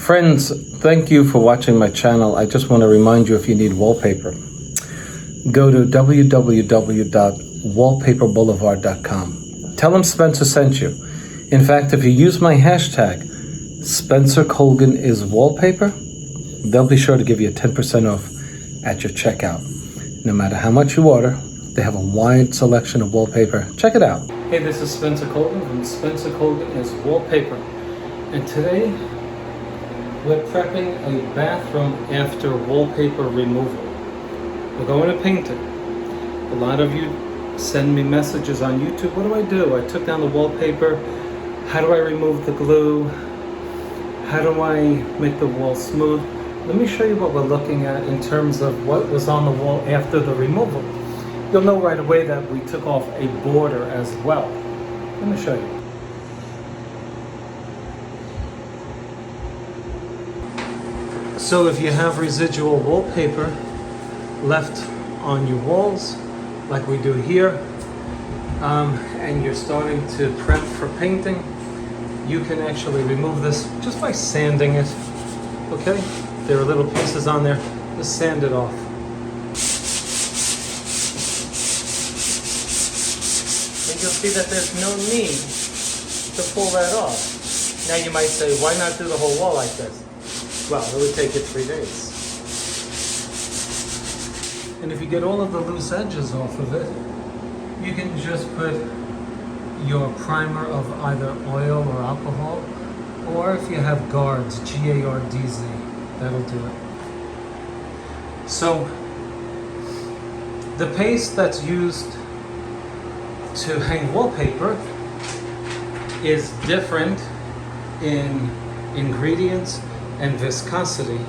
Friends, thank you for watching my channel. I just want to remind you, if you need wallpaper, go to www.wallpaperboulevard.com. Tell them Spencer sent you. In fact, if you use my hashtag, Spencer Colgan is wallpaper, they'll be sure to give you a 10% off at your checkout. No matter how much you order, they have a wide selection of wallpaper. Check it out. Hey, this is Spencer Colgan from Spencer Colgan is Wallpaper. And today, we're prepping a bathroom after wallpaper removal. We're going to paint it. A lot of you send me messages on YouTube. What do? I took down the wallpaper. How do I remove the glue? How do I make the wall smooth? Let me show you what we're looking at in terms of what was on the wall after the removal. You'll know right away that we took off a border as well. Let me show you. So if you have residual wallpaper left on your walls, like we do here, and you're starting to prep for painting, you can actually remove this just by sanding it, okay? There are little pieces on there, just sand it off. And you'll see that there's no need to pull that off. Now you might say, why not do the whole wall like this? Well, it would take you 3 days. And if you get all of the loose edges off of it, you can just put your primer of either oil or alcohol, or if you have guards, G-A-R-D-Z, that'll do it. So, the paste that's used to hang wallpaper is different in ingredients and viscosity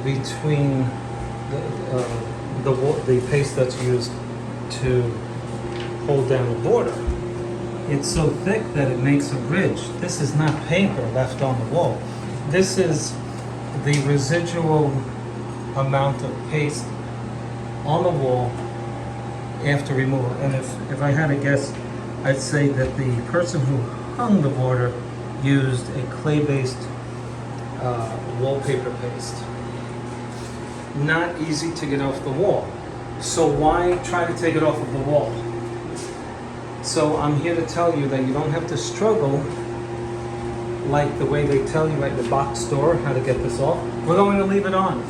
between the paste that's used to hold down the border. It's so thick that it makes a ridge. This is not paper left on the wall. This is the residual amount of paste on the wall after removal. And if I had to guess, I'd say that the person who hung the border used a clay-based wallpaper paste. Not easy to get off the wall. So why try to take it off of the wall? So I'm here to tell you that you don't have to struggle like the way they tell you at the box store how to get this off. We're going to leave it on.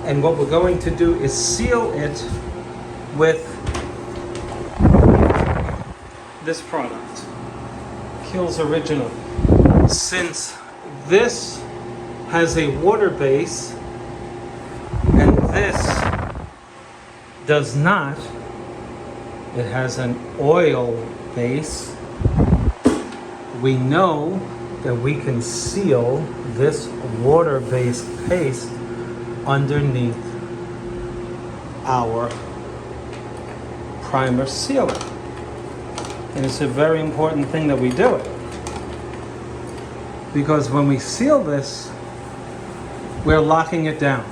And what we're going to do is seal it with this product, Kills Original. Since this has a water base and this does not, it has an oil base, we know that we can seal this water-based paste underneath our primer sealer. And it's a very important thing that we do it, because when we seal this, we're locking it down.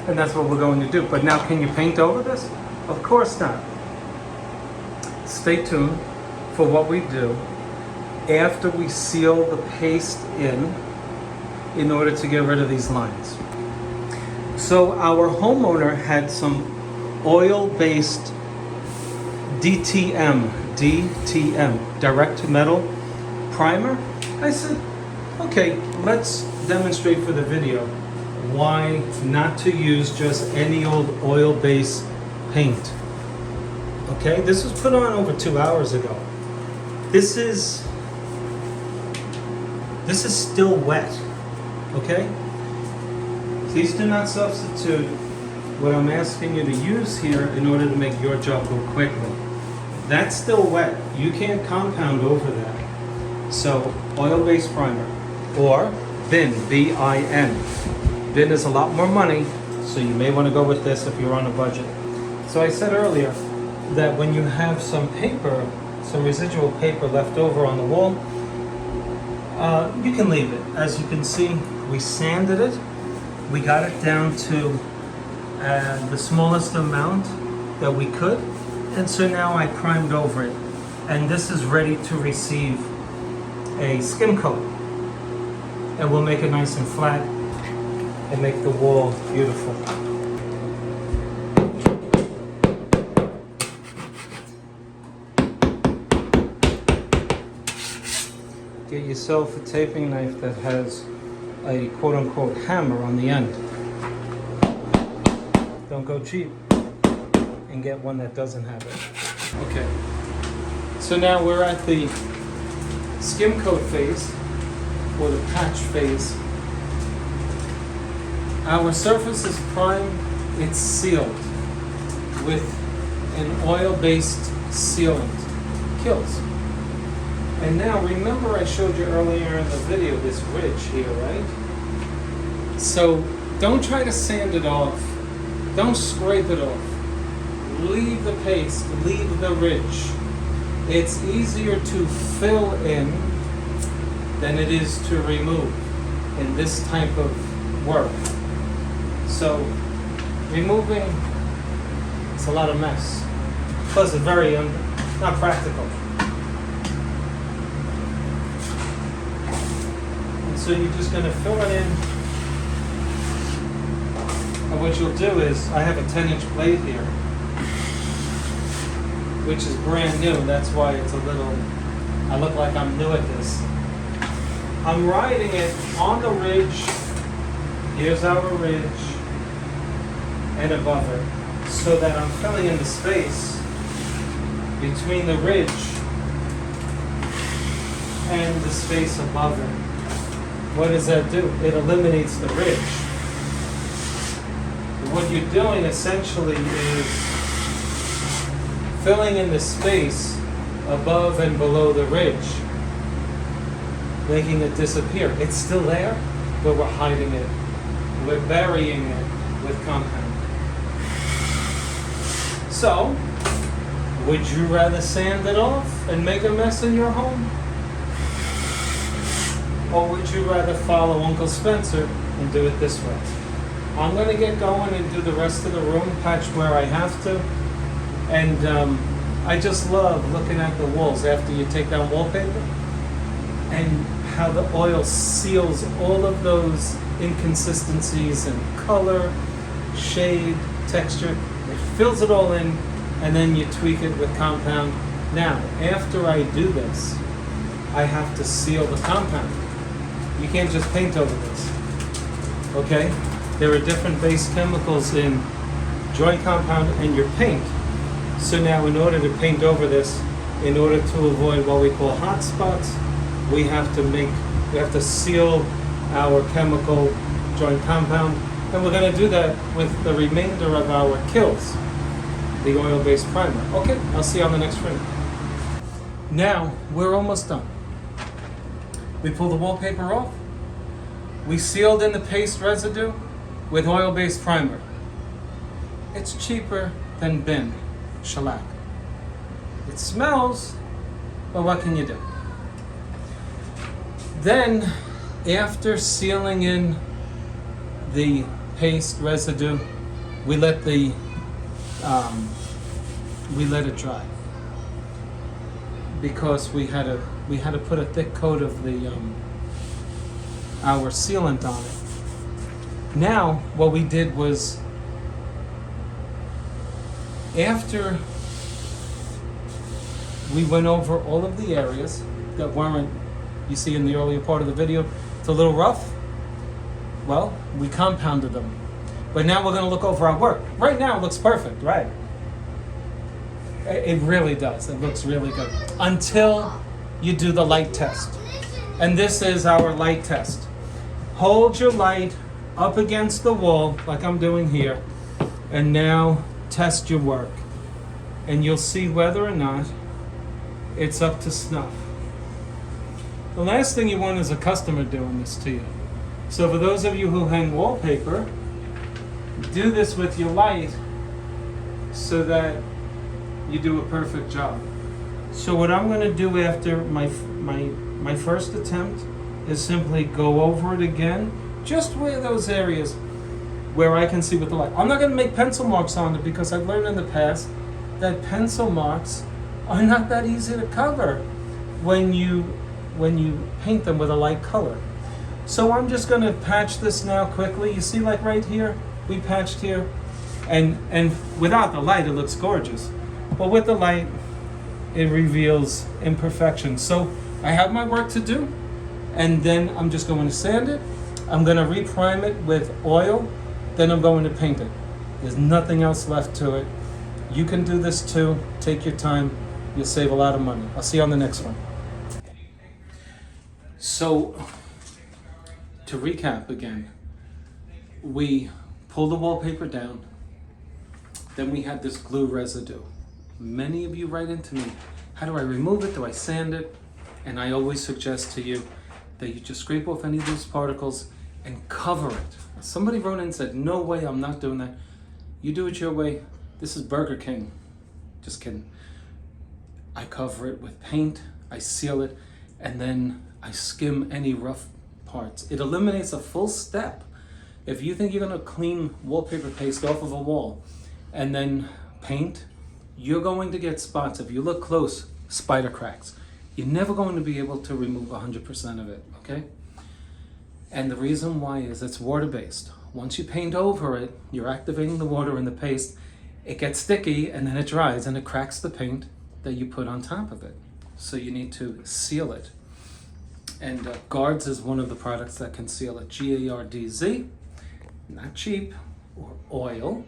And that's what we're going to do. But now, can you paint over this? Of course not. Stay tuned for what we do after we seal the paste in order to get rid of these lines. So our homeowner had some oil-based DTM, direct to metal primer. I said, okay, let's demonstrate for the video why not to use just any old oil-based paint. Okay, this was put on over 2 hours ago. This is still wet. Okay? Please do not substitute what I'm asking you to use here in order to make your job go quickly. That's still wet. You can't compound over that. So, oil-based primer or bin, B-I-N. Bin is a lot more money, so you may want to go with this if you're on a budget. So I said earlier that when you have some paper, some residual paper left over on the wall, you can leave it. As you can see, we sanded it. We got it down to the smallest amount that we could. And so now I primed over it. And this is ready to receive a skim coat, and we'll make it nice and flat and make the wall beautiful. Get yourself a taping knife that has a quote-unquote hammer on the end. Don't go cheap and get one that doesn't have it. Okay, so now we're at the skim coat phase, or the patch phase. Our surface is primed, it's sealed with an oil-based sealant, Kills. And now remember I showed you earlier in the video this ridge here, right? So don't try to sand it off, don't scrape it off. Leave the paste, leave the ridge. It's easier to fill in than it is to remove in this type of work. So removing, it's a lot of mess. Plus it's very not practical. And so you're just gonna fill it in. And what you'll do is, I have a 10-inch blade here, which is brand new. That's why it's a little, I look like I'm new at this. I'm riding it on the ridge. Here's our ridge and above it, so that I'm filling in the space between the ridge and the space above it. What does that do? It eliminates the ridge. What you're doing essentially is filling in the space above and below the ridge, making it disappear. It's still there, but we're hiding it. We're burying it with compound. So, would you rather sand it off and make a mess in your home? Or would you rather follow Uncle Spencer and do it this way? I'm going to get going and do the rest of the room, patch where I have to. And I just love looking at the walls after you take down wallpaper and how the oil seals all of those inconsistencies in color, shade, texture. It fills it all in, and then you tweak it with compound. Now, after I do this, I have to seal the compound. You can't just paint over this, okay? There are different base chemicals in joint compound and your paint. So now in order to paint over this, in order to avoid what we call hot spots, we have to seal our chemical joint compound. And we're gonna do that with the remainder of our Kills, the oil-based primer. Okay, I'll see you on the next frame. Now, we're almost done. We pull the wallpaper off. We sealed in the paste residue with oil-based primer. It's cheaper than bin shellac. It smells, but what can you do? Then, after sealing in the paste residue, we let it dry, because we had to put a thick coat of the our sealant on it. Now, what we did was, after we went over all of the areas that weren't, you see in the earlier part of the video, it's a little rough. Well, we compounded them. But now we're going to look over our work. Right now it looks perfect, right? It really does. It looks really good. Until you do the light test. And this is our light test. Hold your light up against the wall, like I'm doing here, and now test your work. And you'll see whether or not it's up to snuff. The last thing you want is a customer doing this to you. So for those of you who hang wallpaper, do this with your light so that you do a perfect job. So what I'm going to do after my first attempt is simply go over it again, just where those areas where I can see with the light. I'm not going to make pencil marks on it, because I've learned in the past that pencil marks are not that easy to cover when you when you paint them with a light color. So I'm just gonna patch this now quickly. You see, like right here, we patched here, and without the light, it looks gorgeous. But with the light, it reveals imperfections. So I have my work to do, and then I'm just going to sand it. I'm gonna reprime it with oil, then I'm going to paint it. There's nothing else left to it. You can do this too. Take your time. You'll save a lot of money. I'll see you on the next one. So, to recap again, we pulled the wallpaper down, then we had this glue residue. Many of you write into me, how do I remove it? Do I sand it? And I always suggest to you that you just scrape off any of those particles and cover it. Somebody wrote in and said, no way, I'm not doing that. You do it your way. This is Burger King. Just kidding. I cover it with paint, I seal it, and then I skim any rough parts. It eliminates a full step. If you think you're gonna clean wallpaper paste off of a wall and then paint, you're going to get spots. If you look close, spider cracks. You're never going to be able to remove 100% of it, okay? And the reason why is it's water-based. Once you paint over it, you're activating the water in the paste, it gets sticky and then it dries and it cracks the paint that you put on top of it. So you need to seal it. And Guards is one of the products that can seal it. G-A-R-D-Z, not cheap, or oil,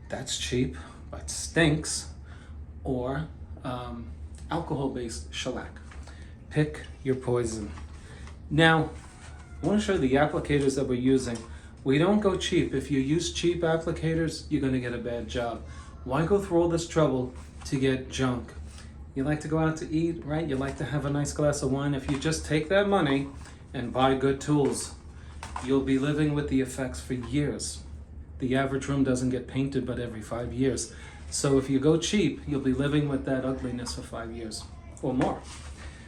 that's cheap, but stinks, or alcohol-based shellac. Pick your poison. Now, I want to show you the applicators that we're using. We don't go cheap. If you use cheap applicators, you're going to get a bad job. Why go through all this trouble to get junk? You like to go out to eat, right? You like to have a nice glass of wine. If you just take that money and buy good tools, you'll be living with the effects for years. The average room doesn't get painted but every 5 years. So if you go cheap, you'll be living with that ugliness for 5 years or more.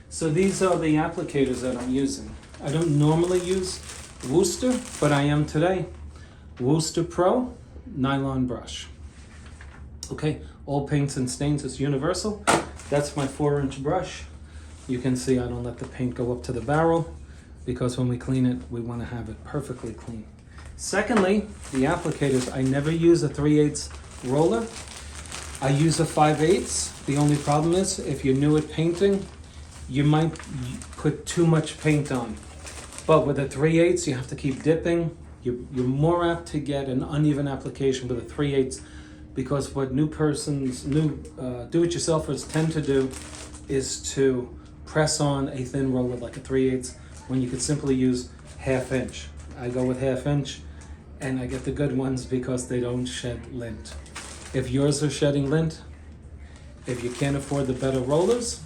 So these are the applicators that I'm using. I don't normally use Worcester, but I am today. Worcester Pro nylon brush. Okay, all paints and stains is universal. That's my 4-inch brush. You can see I don't let the paint go up to the barrel because when we clean it, we want to have it perfectly clean. Secondly, the applicators, I never use a 3/8 roller. I use a 5/8. The only problem is if you're new at painting, you might put too much paint on. But with a 3/8, you have to keep dipping. You're more apt to get an uneven application with a 3/8 because what new do-it-yourselfers tend to do is to press on a thin roller like a 3/8 when you could simply use 1/2 inch. I go with 1/2 inch and I get the good ones because they don't shed lint. If yours are shedding lint, if you can't afford the better rollers,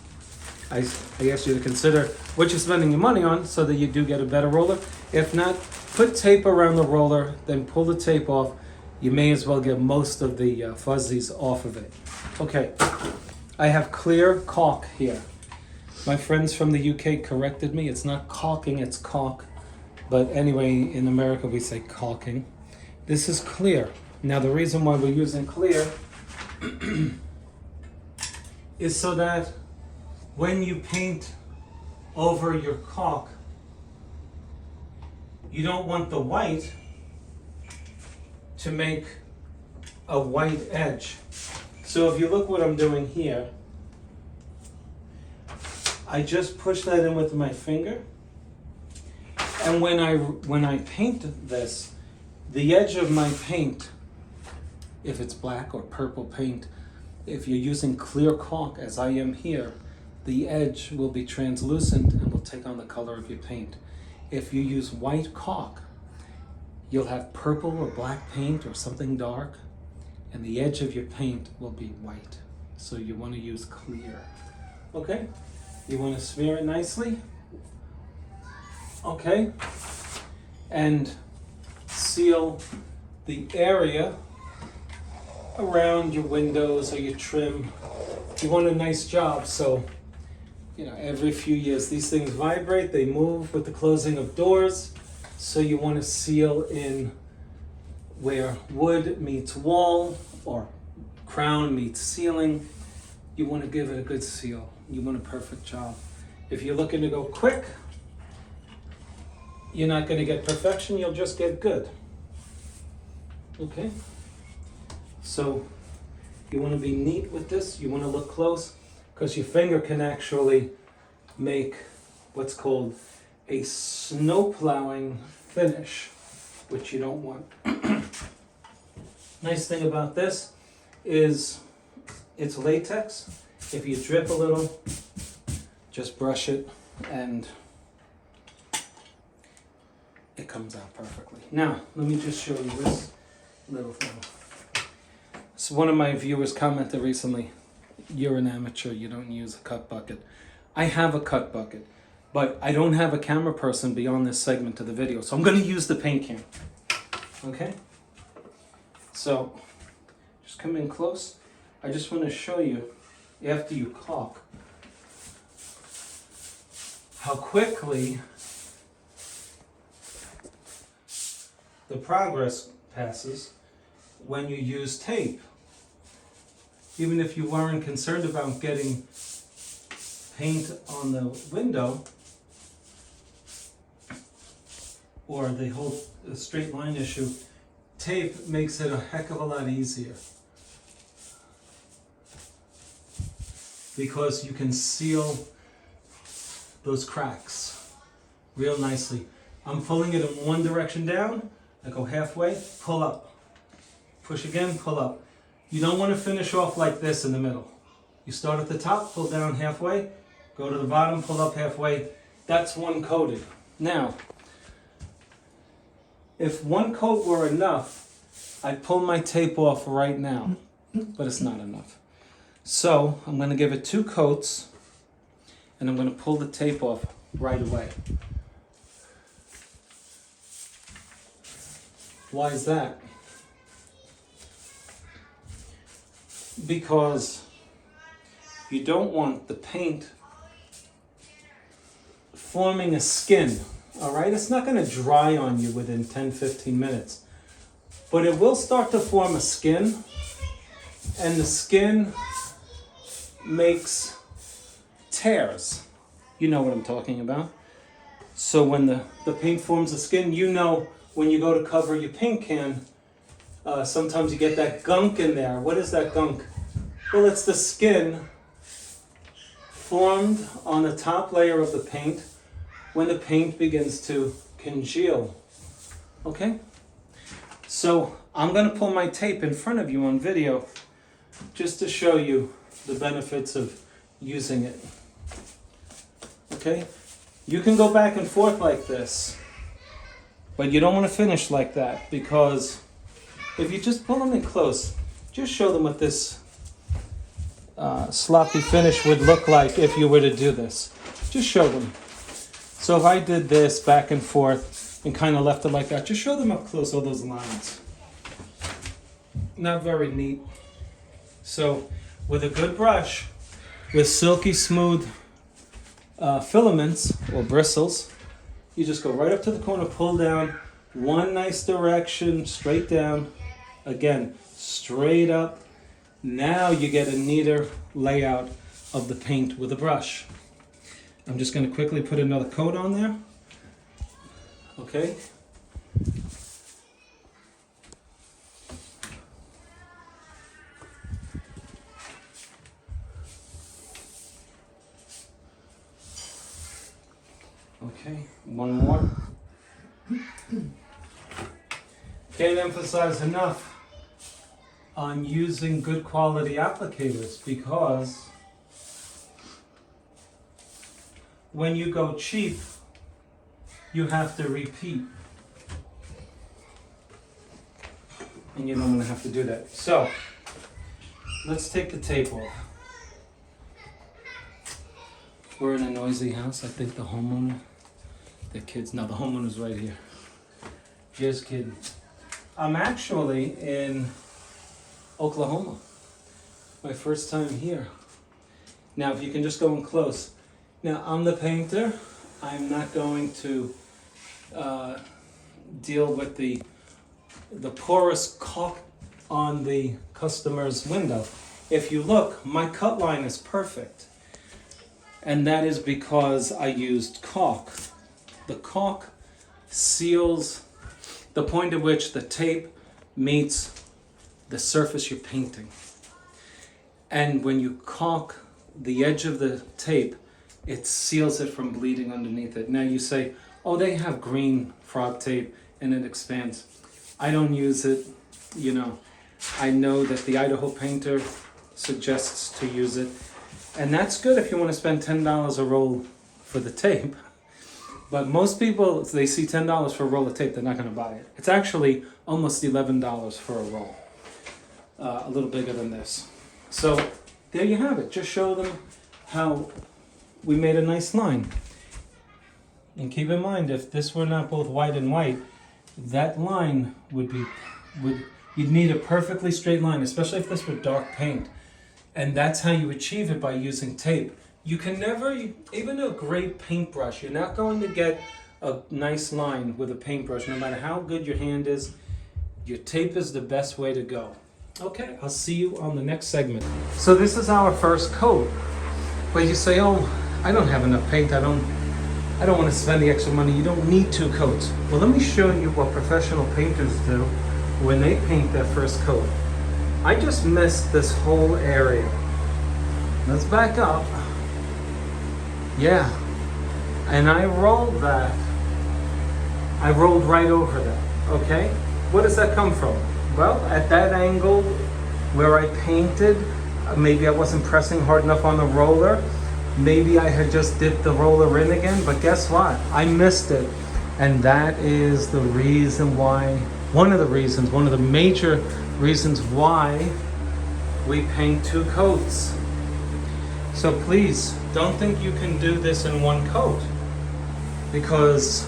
I ask you to consider what you're spending your money on so that you do get a better roller. If not, put tape around the roller, then pull the tape off. You may as well get most of the fuzzies off of it. Okay, I have clear caulk here. My friends from the UK corrected me. It's not caulking, it's caulk. But anyway, in America we say caulking. This is clear. Now the reason why we're using clear is so that when you paint over your caulk, you don't want the white to make a white edge. So if you look what I'm doing here, I just push that in with my finger, and when I paint this, the edge of my paint, if it's black or purple paint, if you're using clear caulk as I am here, the edge will be translucent and will take on the color of your paint. If you use white caulk, you'll have purple or black paint or something dark, and the edge of your paint will be white. So you want to use clear. Okay? You want to smear it nicely. Okay? And seal the area around your windows or your trim. You want a nice job, so every few years these things vibrate, they move with the closing of doors. So you want to seal in where wood meets wall or crown meets ceiling. You want to give it a good seal. You want a perfect job. If you're looking to go quick, you're not going to get perfection, you'll just get good. Okay? So you want to be neat with this, you want to look close, because your finger can actually make what's called a snow plowing finish, which you don't want. Nice thing about this is it's latex. If you drip a little, just brush it and it comes out perfectly. Now, let me just show you this little thing. So one of my viewers commented recently, you're an amateur, you don't use a cut bucket. I have a cut bucket, but I don't have a camera person beyond this segment of the video, so I'm going to use the paint can. Okay? So, just come in close. I just want to show you, after you caulk, how quickly the progress passes when you use tape. Even if you weren't concerned about getting paint on the window or the whole straight line issue, tape makes it a heck of a lot easier because you can seal those cracks real nicely. I'm pulling it in one direction down, I go halfway, pull up, push again, pull up. You don't want to finish off like this in the middle. You start at the top, pull down halfway, go to the bottom, pull up halfway. That's one coated. Now, if one coat were enough, I'd pull my tape off right now, but it's not enough. So I'm going to give it 2 coats and I'm going to pull the tape off right away. Why is that? Because you don't want the paint forming a skin, all right? It's not going to dry on you within 10-15 minutes, but it will start to form a skin, and the skin makes tears. You know what I'm talking about. So when the paint forms a skin, you know when you go to cover your paint can, sometimes you get that gunk in there. What is that gunk? Well, it's the skin formed on the top layer of the paint when the paint begins to congeal. Okay? So I'm going to pull my tape in front of you on video just to show you the benefits of using it. Okay? You can go back and forth like this, but you don't want to finish like that, because if you just pull them in close, just show them what this sloppy finish would look like if you were to do this. Just show them. So if I did this back and forth and kind of left it like that, just show them up close all those lines. Not very neat. So with a good brush, with silky smooth filaments or bristles, you just go right up to the corner, pull down, one nice direction, straight down, again, straight up. Now you get a neater layout of the paint with a brush. I'm just going to quickly put another coat on there. Okay. Okay, one more. Can't emphasize enough on using good quality applicators, because when you go cheap, you have to repeat. And you don't want to have to do that. So, let's take the tape off. We're in a noisy house. I think the homeowner, the kids, no, the homeowner's right here. Just kidding. I'm actually in Oklahoma. My first time here. Now, if you can just go in close. Now, I'm the painter. I'm not going to deal with the porous caulk on the customer's window. If you look, my cut line is perfect. And that is because I used caulk. The caulk seals the point at which the tape meets the surface you're painting. And when you caulk the edge of the tape, it seals it from bleeding underneath it. Now you say, oh, they have green frog tape and it expands. I don't use it, you know. I know that the Idaho painter suggests to use it. And that's good if you want to spend $10 a roll for the tape. But most people, if they see $10 for a roll of tape, they're not going to buy it. It's actually almost $11 for a roll. A little bigger than this. So there you have it. Just show them how we made a nice line. And keep in mind, if this were not both white and white, that line would you'd need a perfectly straight line, especially if this were dark paint. And that's how you achieve it, by using tape. You can never, even a great paintbrush, you're not going to get a nice line with a paintbrush, no matter how good your hand is. Your tape is the best way to go. Okay, I'll see you on the next segment. So this is our first coat. But you say, oh, I don't have enough paint, I don't want to spend the extra money. You don't need 2 coats. Well, let me show you what professional painters do when they paint their first coat. I just missed this whole area. Let's back up. Yeah. And I rolled that. I rolled right over that. Okay? Where does that come from? Well, at that angle where I painted, maybe I wasn't pressing hard enough on the roller. Maybe I had just dipped the roller in again, but guess what? I missed it. And that is the reason why, one of the major reasons why we paint 2 coats. So please, don't think you can do this in 1 coat, because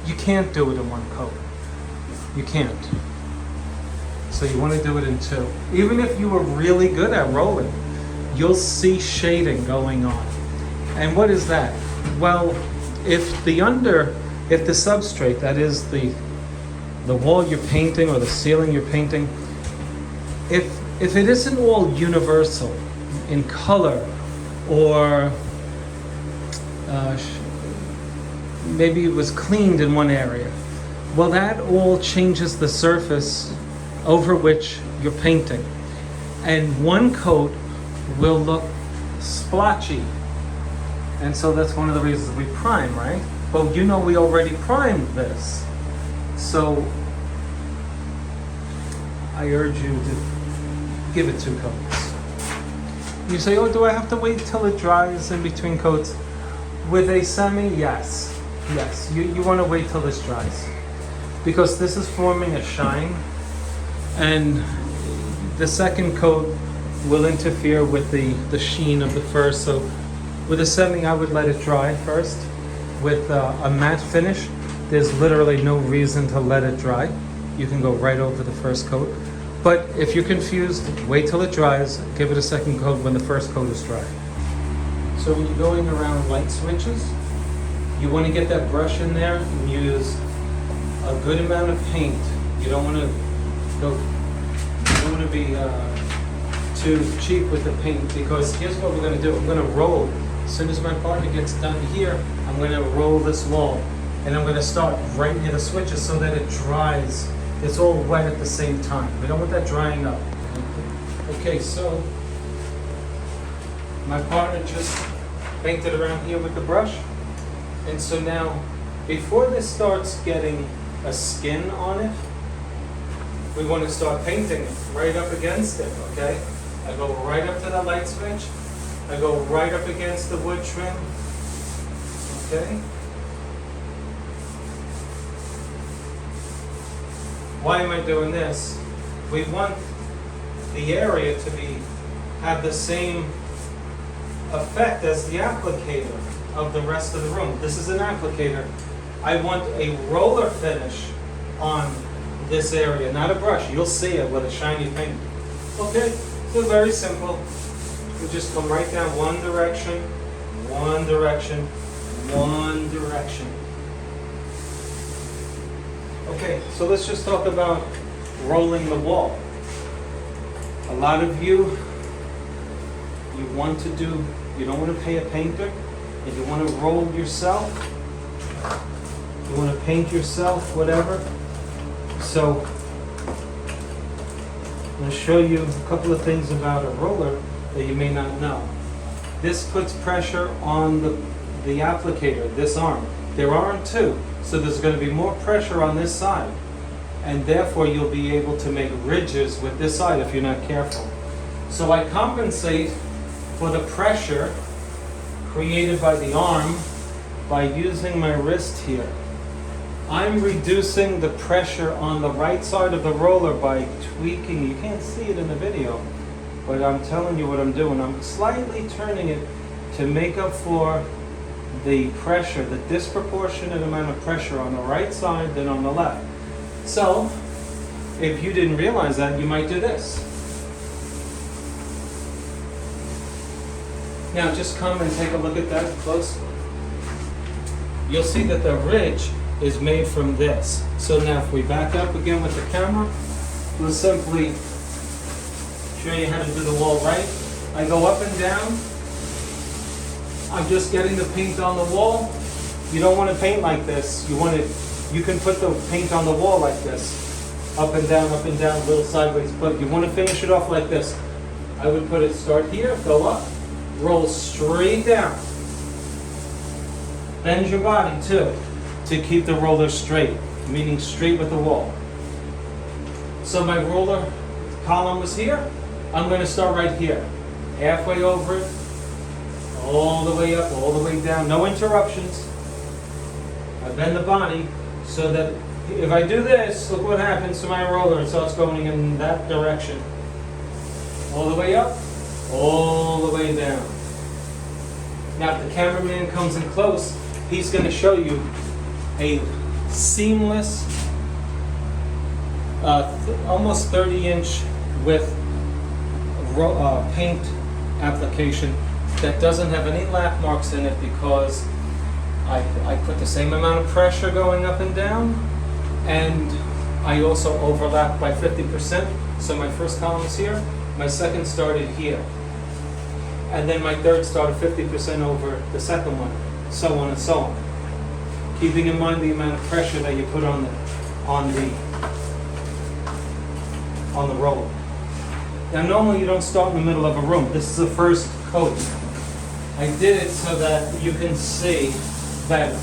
you can't do it in 1 coat. You can't. So you want to do it in 2. Even if you were really good at rolling, you'll see shading going on. And what is that? Well, if the substrate, that is the wall you're painting or the ceiling you're painting, if it isn't all universal in color, or maybe it was cleaned in one area, well, that all changes the surface over which you're painting. And 1 coat will look splotchy. And so that's one of the reasons we prime, right? But you know we already primed this. So I urge you to give it 2 coats. You say, oh, do I have to wait till it dries in between coats? With a semi, yes. Yes, you want to wait till this dries. Because this is forming a shine. And the second coat will interfere with the sheen of the first. So with a semi, I would let it dry first. With a matte finish, there's literally no reason to let it dry. You can go right over the first coat. But if you're confused, wait till it dries, give it a second coat when the first coat is dry. So when you're going around light switches, you want to get that brush in there and use a good amount of paint. You don't want to be too cheap with the paint, because here's what we're going to do. I'm going to roll. As soon as my partner gets done here, I'm going to roll this wall. And I'm going to start right near the switches so that it dries. It's all wet at the same time. We don't want that drying up. Okay, so my partner just painted around here with the brush. And so now, before this starts getting a skin on it, we want to start painting it right up against it, okay? I go right up to the light switch. I go right up against the wood trim, okay? Why am I doing this? We want the area to have the same effect as the applicator of the rest of the room. This is an applicator. I want a roller finish on this area, not a brush. You'll see it with a shiny paint. Okay, so very simple. We just come right down one direction, one direction, one direction. Okay, so let's just talk about rolling the wall. A lot of you want to do You don't want to pay a painter. If you want to roll yourself, you want to paint yourself, whatever. So I'm going to show you a couple of things about a roller that you may not know. This puts pressure on the applicator, this arm. There aren't two, so there's going to be more pressure on this side. And therefore you'll be able to make ridges with this side if you're not careful. So I compensate for the pressure created by the arm by using my wrist here. I'm reducing the pressure on the right side of the roller by tweaking. You can't see it in the video, but I'm telling you what I'm doing. I'm slightly turning it to make up for the pressure, the disproportionate amount of pressure on the right side than on the left. So, if you didn't realize that, you might do this. Now just come and take a look at that closely. You'll see that the ridge is made from this. So now if we back up again with the camera, we'll simply show you how to do the wall right. I go up and down. I'm just getting the paint on the wall. You don't want to paint like this. You can put the paint on the wall like this. Up and down, a little sideways. But you want to finish it off like this. I would put it, start here, go up, roll straight down. Bend your body too, to keep the roller straight, meaning straight with the wall. So my roller column was here. I'm going to start right here. Halfway over it, all the way up, all the way down. No interruptions. I bend the body so that if I do this, look what happens to my roller. It starts going in that direction. All the way up, all the way down. Now if the cameraman comes in close, he's going to show you a seamless, almost 30-inch width paint application that doesn't have any lap marks in it because I put the same amount of pressure going up and down, and I also overlapped by 50%. So my first column is here, my second started here, and then my third started 50% over the second one, so on and so on. Keeping in mind the amount of pressure that you put on the roller. Now normally you don't start in the middle of a room. This is the first coat. I did it so that you can see better.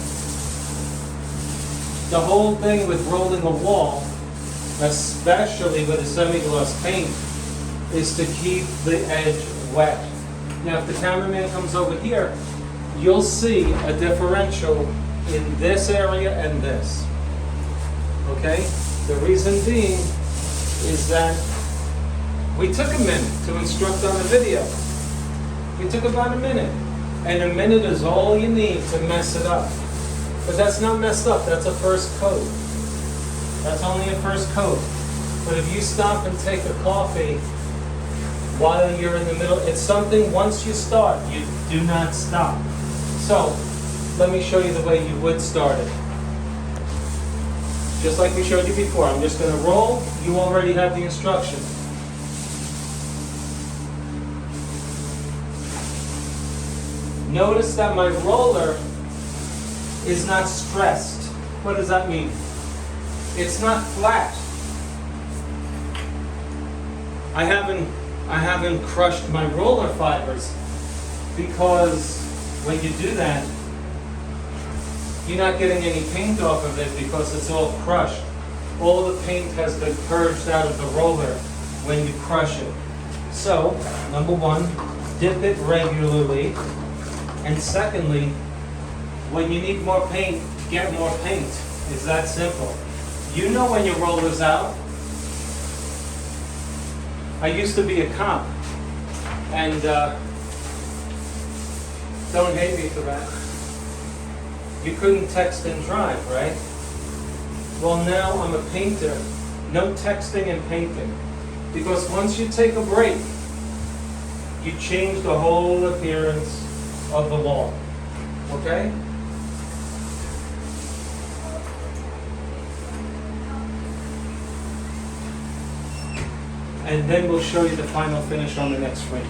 The whole thing with rolling a wall, especially with a semi-gloss paint, is to keep the edge wet. Now if the cameraman comes over here, you'll see a differential in this area and this. Okay? The reason being is that we took a minute to instruct on the video. We took about a minute. And a minute is all you need to mess it up. But that's not messed up, that's a first coat. That's only a first coat. But if you stop and take a coffee while you're in the middle, it's something, once you start, you do not stop. So, let me show you the way you would start it. Just like we showed you before, I'm just going to roll. You already have the instructions. Notice that my roller is not stressed. What does that mean? It's not flat. I haven't crushed my roller fibers because when you do that, you're not getting any paint off of it because it's all crushed. All the paint has been purged out of the roller when you crush it. So, number one, dip it regularly. And secondly, when you need more paint, get more paint. It's that simple. You know when your roller's out. I used to be a cop, and don't hate me for that. You couldn't text and drive, right? Well, now I'm a painter. No texting and painting. Because once you take a break, you change the whole appearance of the wall. Okay? And then we'll show you the final finish on the next ring.